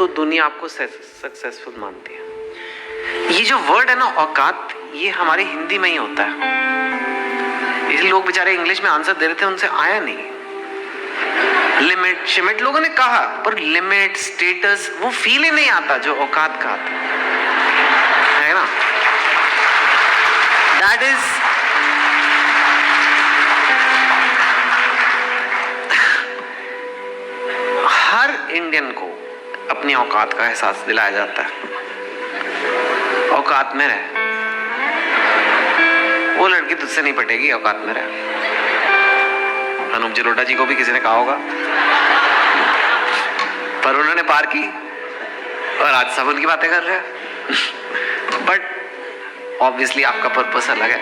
तो दुनिया आपको सक्सेसफुल मानती है। ये जो वर्ड है ना औकात, ये हमारी हिंदी में ही होता है। इसलिए लोग बेचारे इंग्लिश में आंसर दे रहे थे, उनसे आया नहीं। लिमिट शिमिट लोगों ने कहा, पर लिमिट स्टेटस वो फील ही नहीं आता जो औकात का आता है ना। दैट इज हर इंडियन को अपनी औकात का एहसास दिलाया जाता है। औकात में रहे, वो लड़की तुझसे नहीं पटेगी, औकात में रहे। अनूप जलोटा जी को भी किसी ने कहा होगा, पर उन्होंने पार की और आज सब उनकी बातें कर रहे हैं। बट ऑब्वियसली आपका पर्पस अलग है।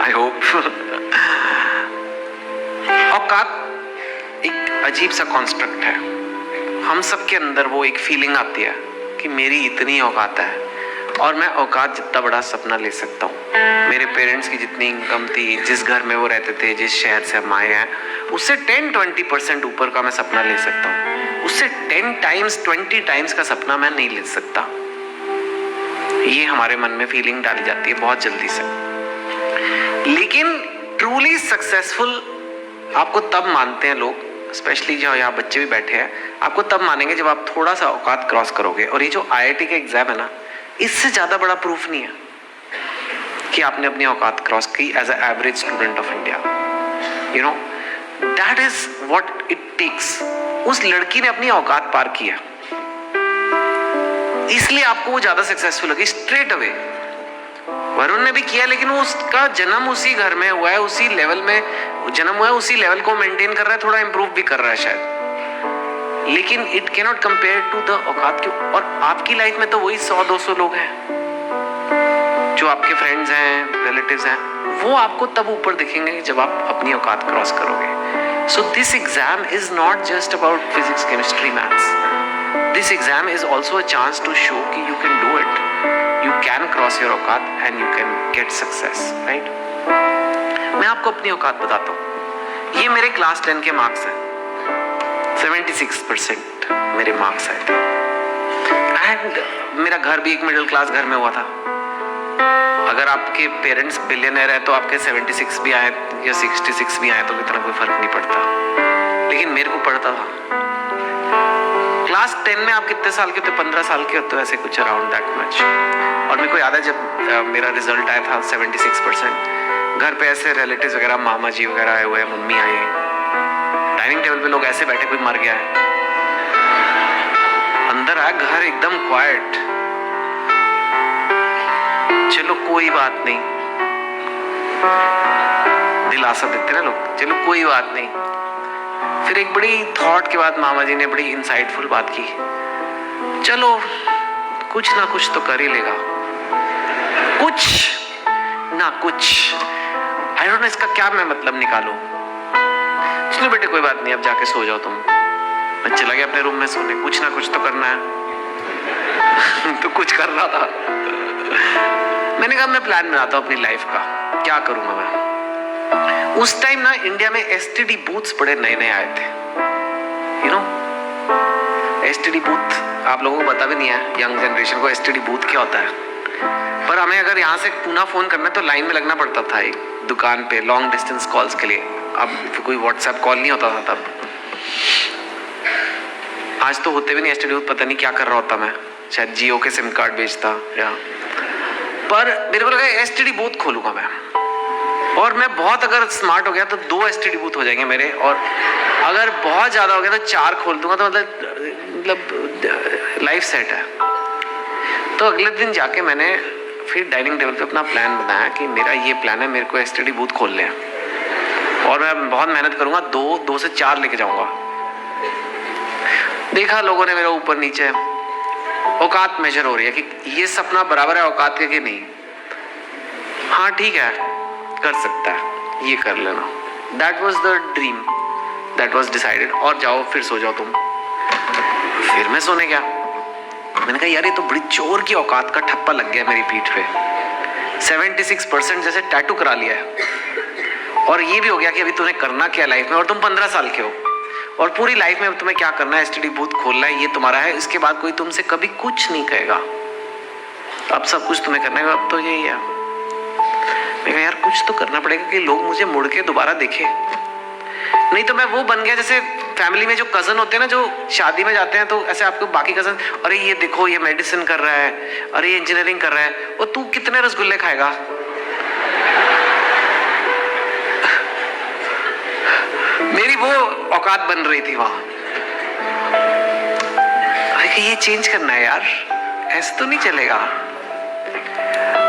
I hope. औकात एक अजीब सा कॉन्स्ट्रक्ट है। हम सबके अंदर वो एक फीलिंग आती है कि मेरी इतनी औकात है और मैं औकात जितना बड़ा सपना ले सकता हूँ। मेरे पेरेंट्स की जितनी इनकम थी, जिस घर में वो रहते थे, जिस शहर से हम आए हैं, उससे 10-20% ऊपर का मैं सपना ले सकता हूँ। उससे 10 टाइम्स 20 टाइम्स का सपना मैं नहीं ले सकता। ये हमारे मन में फीलिंग डाली जाती है बहुत जल्दी से। लेकिन ट्रूली सक्सेसफुल आपको तब मानते हैं लोग, स्पेशली जो यहाँ बच्चे भी बैठे हैं, आपको तब मानेंगे जब आप थोड़ा सा औकात क्रॉस करोगे। और ये जो IIT का एग्जाम है ना, इससे ज्यादा बड़ा प्रूफ नहीं है कि आपने अपनी औकात क्रॉस की as a average student of India. You know, that is what it takes. उस लड़की ने अपनी औकात पार किया, इसलिए आपको वो ज्यादा सक्सेसफुल लगी स्ट्रेट अवे। वरुण ने भी किया, लेकिन वो उसका जन्म उसी घर में हुआ है, उसी लेवल में जन्म हुआ है, उसी लेवल को मेंटेन कर रहा है, थोड़ा इंप्रूव भी कर रहा है शायद। लेकिन it can not compare to the औकात के। और आपकी लाइफ में तो वही 100-200 लोग हैं जो आपके फ्रेंड्स हैं, रिलेटिव्स हैं, वो आपको तब ऊपर दिखेंगे जब आप अपनी औकात क्रॉस करोगे। So this exam is not just about physics, chemistry, maths. This exam is also a chance to show कि you can do it, you can cross your औकात and you can get success, right? मैं आपको अपनी औकात बताता हूँ। ये मेरे क्लास 10 के मार्क्स हैं। 76% मेरे मार्क्स आए थे। एंड मेरा घर भी एक मिडिल क्लास घर में हुआ था। अगर आपके पेरेंट्स बिलियनर है तो आपके 76 भी आए या 66 भी आए तो इतना कोई फर्क नहीं पड़ता। लेकिन मेरे को पड़ता था। क्लास 10 में आप कितने साल के होते? 15 साल के होते, ऐसे कुछ अराउंड दैट मच। और मेरे को याद है जब मेरा रिजल्ट आया था 76%, घर पे ऐसे रिलेटिव्स वगैरह, मामा जी वगैरह आए हुए हैं, मम्मी आई है, डाइनिंग टेबल पे लोग ऐसे बैठे, कोई मर गया है। अंदर आया, घर एकदम क्वाइट। चलो कोई बात नहीं, दिलासा देते ना लोग, चलो कोई बात नहीं। फिर एक बड़ी थॉट के बाद मामा जी ने बड़ी इंसाइटफुल बात की, चलो कुछ ना कुछ तो कर ही लेगा, कुछ ना कुछ। आई डोंट नो इसका क्या मैं मतलब निकालूं। चलो बेटे कोई बात नहीं, अब जाके सो जाओ तुम। मैं चला गया अपने रूम में सोने। कुछ ना कुछ तो करना है। तो कुछ कर रहा था। मैंने कहा मैं प्लान बनाता हूँ अपनी लाइफ का, क्या करूंगा मैं। उस टाइम ना इंडिया में STD बूथ्स बड़े नए नए आए थे। यू नो, STD बूथ आप लोगों को पता भी नहीं है, यंग जनरेशन को STD बूथ क्या होता है। पर हमें अगर यहाँ से पूना फोन करना है तो लाइन में लगना पड़ता था एक दुकान पे लॉन्ग डिस्टेंस कॉल्स के लिए। अब कोई व्हाट्सएप कॉल नहीं होता था तब। आज तो होते भी नहीं STD बूथ, पता नहीं क्या कर रहा होता मैं, शायद जियो के सिम कार्ड बेचता या। पर मेरे को लगा STD बूथ खोलूंगा मैं, और मैं बहुत अगर स्मार्ट हो गया तो 2 STD बूथ हो जाएंगे मेरे, और अगर बहुत ज्यादा हो गया तो 4 खोल दूंगा, तो मतलब लाइफ सेट है। तो अगले दिन जाके मैंने फिर डाइनिंग टेबल पे अपना प्लान बनाया कि मेरा ये प्लान है, मेरे को STD बूथ खोलने हैं और मैं बहुत मेहनत करूंगा, 2 से 4 लेके जाऊंगा। देखा लोगों ने मेरा ऊपर नीचे, औकात मेजर हो रही है कि ये सपना बराबर है औकात के कि नहीं। हाँ ठीक है, कर सकता है, ये कर लेना। That was the dream, that was decided. और जाओ फिर सो जाओ तुम। फिर मैं सोने गया। मैंने कहा यार ये तो बड़ी चोर की औकात का ठप्पा लग गया मेरी पीठ पे। 76% जैसे टैटू करा लिया है, और ये भी हो गया कि अभी तुम्हें करना क्या लाइफ में, और तुम 15 साल के हो, और पूरी लाइफ में तुम्हें क्या करना है, एसटीडी बूथ खोलना है, ये तुम्हारा है, इसके बाद कोई तुमसे कभी कुछ नहीं कहेगा। अब सब कुछ तुम्हें करना है, अब तो यही है। मैं कहा यार कुछ तो करना पड़ेगा कि लोग मुझे मुड़ के दोबारा देखें, नहीं तो मैं वो बन गया जैसे फैमिली में जो कजन होते हैं ना, जो शादी में जाते हैं तो ऐसे आपको बाकी कजन, अरे ये देखो ये मेडिसिन कर रहा है, अरे ये इंजीनियरिंग कर रहा है, और तू कितने रसगुल्ले खाएगा। मेरी वो औकात बन रही थी वहां। अरे ये चेंज करना है यार, ऐसे तो नहीं चलेगा।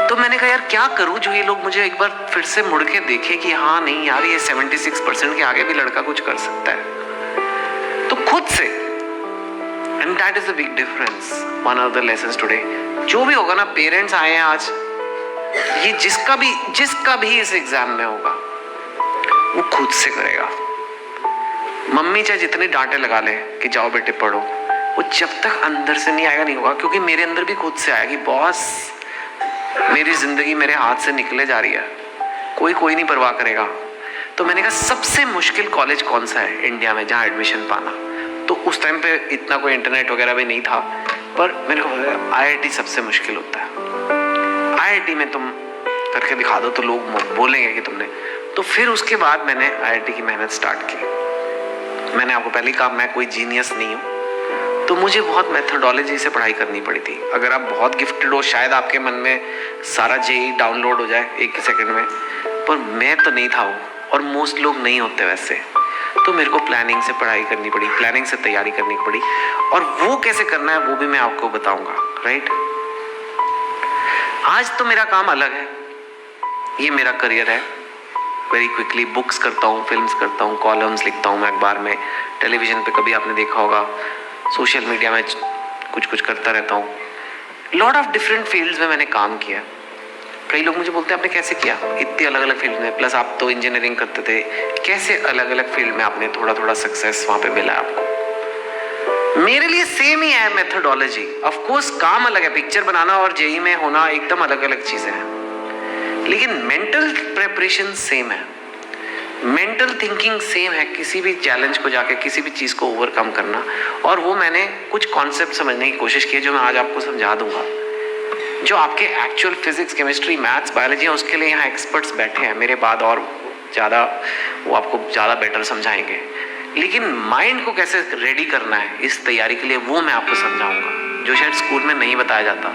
तो मैंने कहा यार क्या करूं जो ये लोग मुझे एक बार फिर से मुड़ के देखें कि हाँ नहीं यार ये 76% के आगे भी लड़का कुछ कर सकता है। तो खुद से, and that is the big difference, one of the lessons today. जो भी होगा ना, पेरेंट्स आए हैं आज, ये जिसका भी इस एग्जाम में होगा वो खुद से करेगा। मम्मी चाहे जितने डांटे लगा ले कि जाओ बेटे पढ़ो, वो जब तक अंदर से नहीं आएगा नहीं होगा। क्योंकि मेरे अंदर भी खुद से आया कि बॉस मेरी जिंदगी मेरे हाथ से निकले जा रही है, कोई नहीं परवाह करेगा। तो मैंने कहा सबसे मुश्किल कॉलेज कौन सा है इंडिया में जहाँ एडमिशन पाना। तो उस टाइम पे इतना कोई इंटरनेट वगैरह भी नहीं था, पर मेरे को आईआईटी सबसे मुश्किल होता है। आईआईटी में तुम करके दिखा दो तो लोग बोलेंगे कि तुमने। तो फिर उसके बाद मैंने आईआईटी की मेहनत स्टार्ट की। मैंने आपको पहले कहा मैं कोई जीनियस नहीं हूँ, तो मुझे बहुत मेथोडोलॉजी से पढ़ाई करनी पड़ी थी। अगर आप बहुत गिफ्टेड हो शायद आपके मन में सारा जेई डाउनलोड हो जाए एक सेकंड में, पर मैं तो नहीं था वो, और मोस्ट लोग नहीं होते वैसे। तो मेरे को प्लानिंग से पढ़ाई करनी पड़ी, प्लानिंग से तैयारी करनी पड़ी, और वो कैसे करना है वो भी मैं आपको बताऊंगा। राइट, आज तो मेरा काम अलग है, ये मेरा करियर है। वेरी क्विकली बुक्स करता हूँ, फिल्म्स करता हूँ, कॉलम्स लिखता हूँ मैं अखबार में, टेलीविजन पे कभी आपने देखा होगा, सोशल मीडिया में कुछ करता रहता हूँ। लॉट ऑफ डिफरेंट फील्ड्स में मैंने काम किया। कई लोग मुझे बोलते हैं आपने कैसे किया इतनी अलग अलग फील्ड में, प्लस आप तो इंजीनियरिंग करते थे, कैसे अलग अलग फील्ड में आपने थोड़ा थोड़ा सक्सेस वहाँ पे मिला आपको। मेरे लिए सेम ही है मेथोडोलॉजी। ऑफ कोर्स काम अलग है, पिक्चर बनाना और जेई में होना एकदम अलग अलग चीजें हैं, लेकिन मेंटल प्रेपरेशन सेम है, मेंटल थिंकिंग सेम है, किसी भी चैलेंज को जाके किसी भी चीज़ को ओवरकम करना। और वो मैंने कुछ कॉन्सेप्ट समझने की कोशिश की जो मैं आज आपको समझा दूंगा। जो आपके actual physics, chemistry, maths, biology है, उसके लिए यहाँ एक्सपर्ट्स बैठे हैं मेरे बाद, और ज़्यादा वो आपको ज़्यादा बेटर समझाएंगे। लेकिन माइंड को कैसे रेडी करना है इस तैयारी के लिए वो मैं आपको समझाऊंगा, जो शायद स्कूल में नहीं बताया जाता।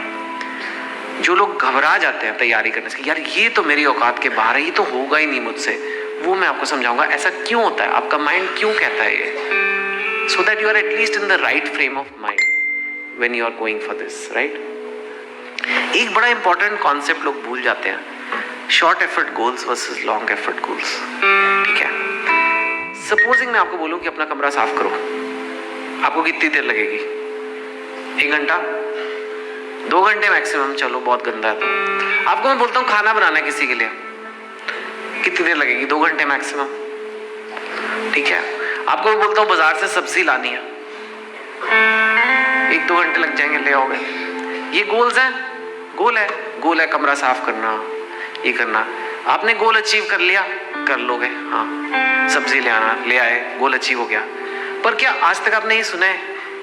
जो लोग घबरा जाते हैं तैयारी करने से, यार ये तो मेरी औकात के बाहर है, ये तो होगा ही नहीं मुझसे, वो मैं आपको समझाऊंगा ऐसा क्यों होता है, आपका माइंड क्यों कहता है ये, so that you are at least in the right frame of mind when you are going for this. Right, एक बड़ा इंपॉर्टेंट कॉन्सेप्ट लोग भूल जाते हैं, short effort goals versus long effort goals. ठीक है, सपोजिंग मैं आपको बोलूं कि अपना कमरा साफ करो, आपको कितनी देर लगेगी? 1 घंटा, 2 घंटे मैक्सिमम, चलो बहुत गंदा है। तो आपको मैं बोलता हूँ खाना बनाना है किसी के लिए, कितनी देर लगेगी? 2 घंटे मैक्सिमम। ठीक है, आपको मैं बोलता हूँ बाजार से सब्जी लानी है, 1-2 घंटे लग जाएंगे, ले आओगे। ये गोल्स हैं, गोल है कमरा साफ करना, ये करना। आपने गोल अचीव कर लिया, कर लोगे, हाँ सब्जी ले आना, ले आए, गोल अचीव हो गया। पर क्या आज तक आपने ये सुना है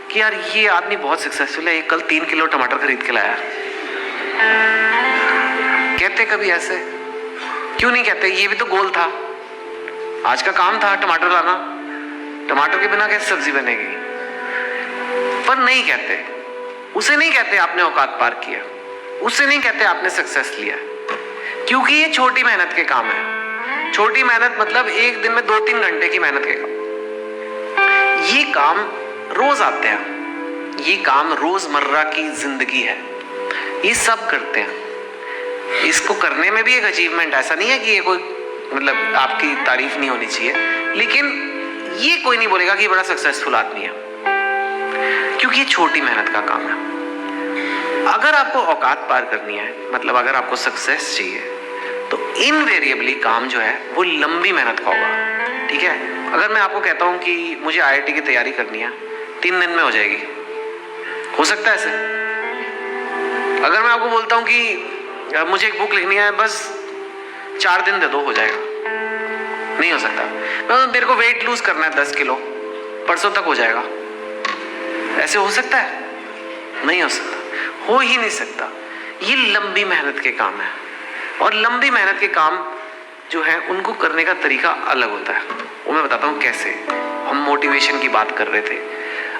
कि यार ये आदमी बहुत सक्सेसफुल है, कल 3 किलो टमाटर खरीद के लाया? कहते कभी ऐसे? क्यों नहीं कहते? ये भी तो गोल था, आज का काम था टमाटर लाना, टमाटर के बिना कैसे सब्जी बनेगी? पर नहीं कहते, उसे नहीं कहते आपने औकात पार किया, उसे नहीं कहते आपने सक्सेस लिया, क्योंकि ये छोटी मेहनत के काम है। छोटी मेहनत मतलब एक दिन में 2-3 घंटे की मेहनत के काम। ये काम रोज आते हैं, ये काम रोजमर्रा की जिंदगी है, ये सब करते हैं। इसको करने में भी एक अचीवमेंट, ऐसा नहीं है कि ये कोई मतलब आपकी तारीफ नहीं होनी चाहिए, लेकिन ये कोई नहीं बोलेगा कि ये बड़ा सक्सेसफुल आदमी है, क्योंकि ये छोटी मेहनत का काम है। अगर आपको औकात पार करनी है, मतलब अगर आपको सक्सेस चाहिए, तो इनवेरिएबली काम जो है वो लंबी मेहनत का होगा। ठीक है, अगर मैं आपको कहता हूं कि मुझे आईआईटी की तैयारी करनी है, 3 दिन में हो जाएगी, हो सकता है ऐसे? अगर मैं आपको बोलता हूं कि मुझे एक बुक लिखनी है, बस 4 दिन दे दो, हो जाएगा? नहीं हो सकता। मेरे को वेट लूज करना है 10 किलो, परसों तक हो जाएगा। ऐसे हो सकता है? नहीं हो सकता, हो ही नहीं सकता। ये लंबी मेहनत के काम है, और लंबी मेहनत के काम जो है उनको करने का तरीका अलग होता है। वो मैं बताता हूँ कैसे। हम मोटिवेशन की बात कर रहे थे।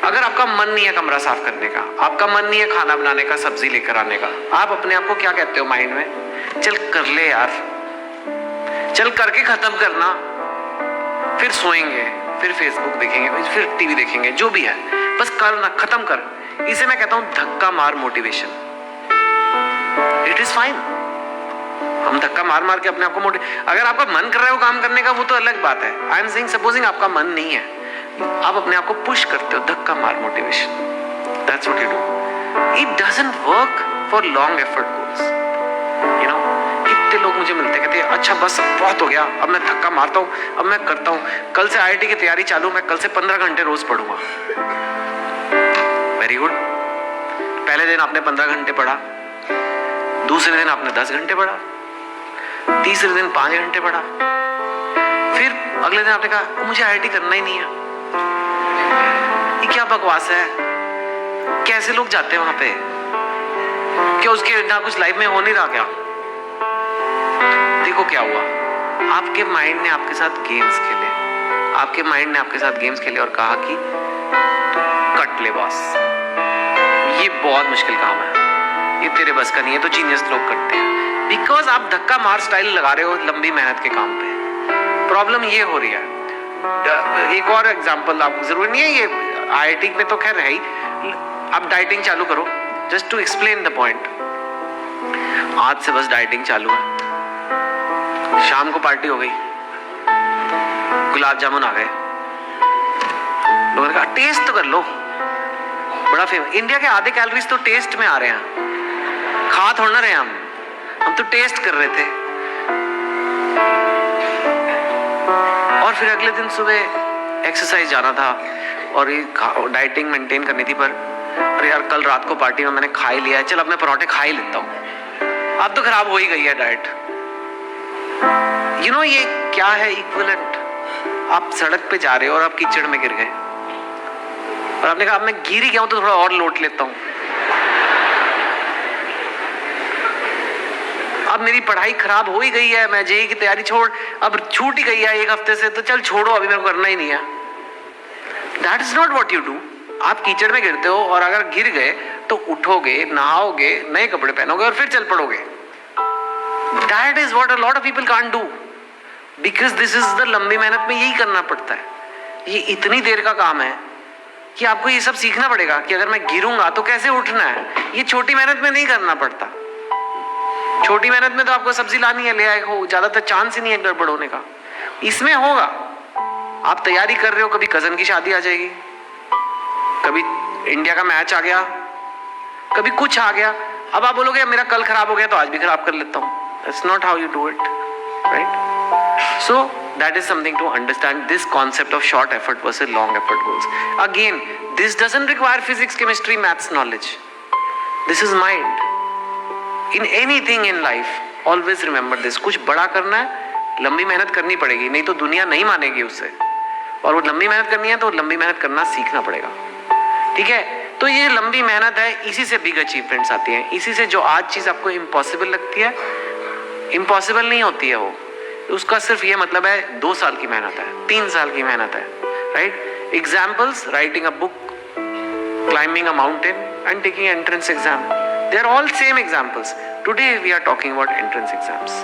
अगर आपका मन नहीं है कमरा साफ करने का, आपका मन नहीं है खाना बनाने का, सब्जी लेकर आने का, आप अपने आप को क्या कहते हो माइंड में? चल कर ले यार, चल करके खत्म करना, फिर सोएंगे, फिर फेसबुक देखेंगे, फिर टीवी देखेंगे, जो भी है बस करना, खत्म कर। इसे मैं कहता हूं धक्का मार मोटिवेशन। इट इज फाइन, हम धक्का मार मार के अपने आप को अगर आपका मन कर रहा है वो काम करने का, वो तो अलग बात है। आई एम सेइंग सपोजिंग आपका मन नहीं है, आप अपने आप को पुश करते हो, धक्का मार motivation. That's what you do. It doesn't work for long effort goals. You know, कितने लोग मुझे मिलते कहते हैं अच्छा बस बहुत हो गया, अब मैं धक्का मारता हूँ, अब मैं करता हूँ, कल से IIT की तैयारी चालू, मैं कल से 15 घंटे रोज पढ़ूंगा। Very good. पहले दिन आपने 15 घंटे पढ़ा, दूसरे दिन आपने 10 घंटे पढ़ा, तीसरे दिन 5 घंटे पढ़ा, फिर अगले दिन आपने कहा मुझे IIT करना ही नहीं है। ये क्या बकवास है? कैसे लोग जाते हैं वहां पे? क्या उसके ना कुछ लाइफ में हो नहीं रहा क्या? देखो क्या हुआ, आपके माइंड ने आपके साथ गेम्स खेले, आपके माइंड ने आपके साथ गेम्स खेले और कहा कि तू कट ले बॉस, ये बहुत मुश्किल काम है, ये तेरे बस का नहीं है, तो जीनियस लोग करते हैं। बिकॉज आप धक्का मार स्टाइल लगा रहे हो लंबी मेहनत के काम पे। प्रॉब्लम ये हो रही है। एक और एग्जांपल, आप जरूरी नहीं है ये IIT में तो खैर है ही, आप डाइटिंग चालू करो, just to explain the point. आज से बस डाइटिंग चालू है, शाम को पार्टी हो गई, गुलाब जामुन आ गए, लोगों ने कहा टेस्ट तो कर लो, बड़ा फेमस। इंडिया के आधे कैलोरीज तो टेस्ट में आ रहे हैं, खा थोड़ा ना रहे हम तो टेस्ट कर रहे थे। और फिर अगले दिन सुबह एक्सरसाइज जाना था और ये डाइटिंग मेंटेन करनी थी, पर अरे यार कल रात को पार्टी में मैंने खा ही लिया है, चल अब मैं पराठे खा ही लेता हूँ। अब तो खराब हो ही गई है डाइट। यू नो ये क्या है इक्विवेलेंट? आप सड़क पे जा रहे हो और आप कीचड़ में गिर गए और आपने कहा अब मैं गिर ही गया हूं तो थोड़ा और लोट लेता हूं, अब मेरी पढ़ाई खराब हो ही गई है, मैं JEE की तैयारी छोड़, अब छूट ही गई है 1 हफ्ते से, तो चल छोड़ो अभी मेरे को करना ही नहीं है। That is not what you do. आप कीचड़ में गिरते हो और अगर गिर गए तो उठोगे, नहाओगे, नए कपड़े पहनोगे और फिर चल पड़ोगे। That is what a lot of people can't do, because this is the लंबी मेहनत में यही करना पड़ता है। ये इतनी देर का काम है कि आपको ये सब सीखना पड़ेगा कि अगर मैं गिरूंगा तो कैसे उठना है। ये छोटी मेहनत में नहीं करना पड़ता। छोटी मेहनत में तो आपको सब्जी लानी है, ले आए हो, ज्यादातर चांस ही नहीं है गड़बड़ होने का। इसमें होगा, आप तैयारी कर रहे हो, कभी कजन की शादी आ जाएगी, कभी इंडिया का मैच आ गया, कभी कुछ आ गया, अब आप बोलोगे मेरा कल खराब हो गया तो आज भी खराब कर लेता हूँ। That's not how you do it, right? So that is something to understand, this concept of short effort versus long effort goals. Again, this doesn't require physics, chemistry, maths knowledge. This is mind. In anything in life, always remember this. कुछ बड़ा करना है, लंबी मेहनत करनी पड़ेगी, नहीं तो दुनिया नहीं मानेगी उससे। और वो लंबी मेहनत करनी है तो लंबी मेहनत करना सीखना पड़ेगा। ठीक है? तो ये लंबी मेहनत है, इसी से बिग अचीवमेंट्स आती हैं। इसी से जो आज चीज आपको इम्पॉसिबल लगती है, इम्पॉसिबल नहीं होती है वो। उसका सिर्फ ये मतलब है 2 साल की मेहनत है, 3 साल की मेहनत है, right? Examples, writing a book, climbing a mountain and taking entrance exam. They are all same examples. Today we are talking about entrance exams.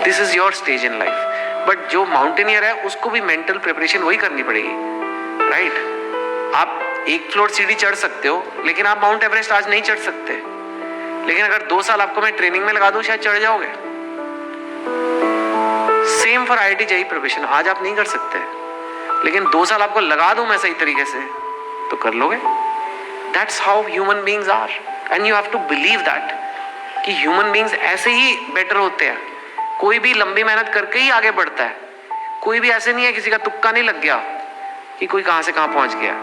This is your stage in life. But जो mountaineer है उसको भी mental preparation वही करनी पड़ेगी, right? आप 1 floor सीढ़ी चढ़ सकते हो, लेकिन आप माउंट एवरेस्ट आज नहीं चढ़ सकते। लेकिन अगर 2 साल आपको मैं ट्रेनिंग में लगा दूं, शायद चढ़ जाओगे। Same for IIT JEE preparation, आज आप नहीं कर सकते, लेकिन 2 साल आपको लगा दूं मैं सही तरीके से तो कर लोगे। That's how human beings are, and you have to believe that कि human beings ऐसे ही बेटर होते हैं। कोई भी लंबी मेहनत करके ही आगे बढ़ता है। कोई भी ऐसे नहीं है, किसी का तुक्का नहीं लग गया कि कोई कहां से कहां पहुंच गया।